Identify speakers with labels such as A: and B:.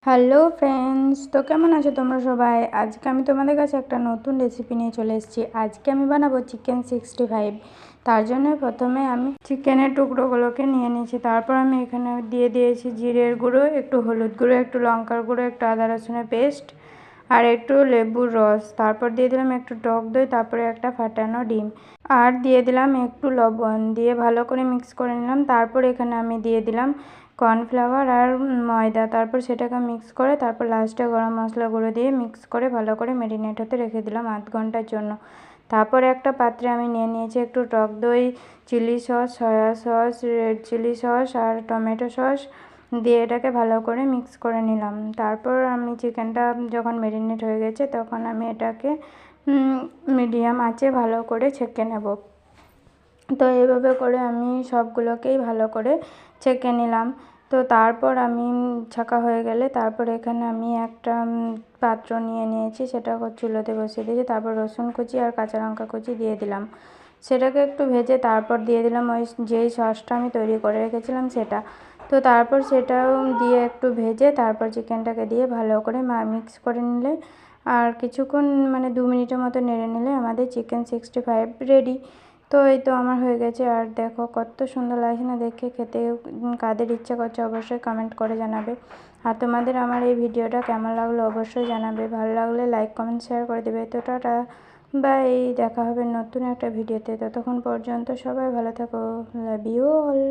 A: Hello friends, তো কেমন আছো তোমরা সবাই? আজকে আমি তোমাদের কাছে একটা নতুন রেসিপি নিয়ে চলে এসেছি। আজকে আমি বানাবো চিকেন 65। তার জন্য প্রথমে আমি চিকেনের টুকরোগুলোকে নিয়ে নিয়েছি। তারপর আমি এখানে দিয়ে দিয়েছি জিরের গুঁড়ো, একটু হলুদ গুঁড়ো, একটু লঙ্কার গুঁড়ো, একটু আদা রসুনের পেস্ট আর একটু লেবুর রস। তারপর দিয়ে দিলাম একটু টক দই, তারপরে একটা ফাটানো ডিম আর দিয়ে দিলাম একটু লবণ দিয়ে ভালো করে মিক্স করে নিলাম। তারপর এখানে আমি দিয়ে দিলাম কর্নফ্লাওয়ার আর ময়দা। তারপর সেটাকে মিক্স করে তারপর লাস্টে গরম মশলা গুঁড়ো দিয়ে মিক্স করে ভালো করে ম্যারিনেট হতে রেখে দিলাম আধ ঘন্টার জন্য। তারপরে একটা পাত্রে আমি নিয়ে নিয়েছি একটু টক দই, chilli sauce, soya sauce, red chilli sauce আর টমেটো সস দিয়ে এটাকে ভালো করে মিক্স করে নিলাম। তারপর আমি চিকেনটা যখন ম্যারিনেট হয়ে গেছে তখন আমি এটাকে মিডিয়াম আঁচে ভালো করে ছেঁকে নেব। তো এইভাবে করে আমি সবগুলোকেই ভালো করে ছেঁকে নিলাম। তো তারপর আমি ছাঁকা হয়ে গেলে তারপর এখানে আমি একটা পাত্র নিয়ে নিয়েছি, সেটা চুলোতে বসিয়ে দিয়েছি। তারপর রসুন কুচি আর কাঁচা লঙ্কা কুচি দিয়ে দিলাম, সেটাকে একটু ভেজে তারপর দিয়ে দিলাম ওই যেই সসটা আমি তৈরি করে রেখেছিলাম সেটা। তো তারপর সেটাও দিয়ে একটু ভেজে তারপর চিকেনটাকে দিয়ে ভালো করে মিক্স করে নিলে আর কিছুক্ষণ 2 মিনিটের মতো নেড়ে নিলে আমাদের চিকেন 65 রেডি। তো এই তো আমার হয়ে গেছে। আর দেখো কত সুন্দর লাগছে না দেখে, খেতে কাদের ইচ্ছা করছে অবশ্যই কমেন্ট করে জানাবে। আর তোমাদের আমার এই ভিডিওটা কেমন লাগলো অবশ্যই জানাবে। ভালো লাগলে লাইক কমেন্ট শেয়ার করে দেবে। তো টাটা, বাই, দেখা হবে নতুন একটা ভিডিওতে। ততক্ষণ পর্যন্ত সবাই ভালো থাকো। Love you all.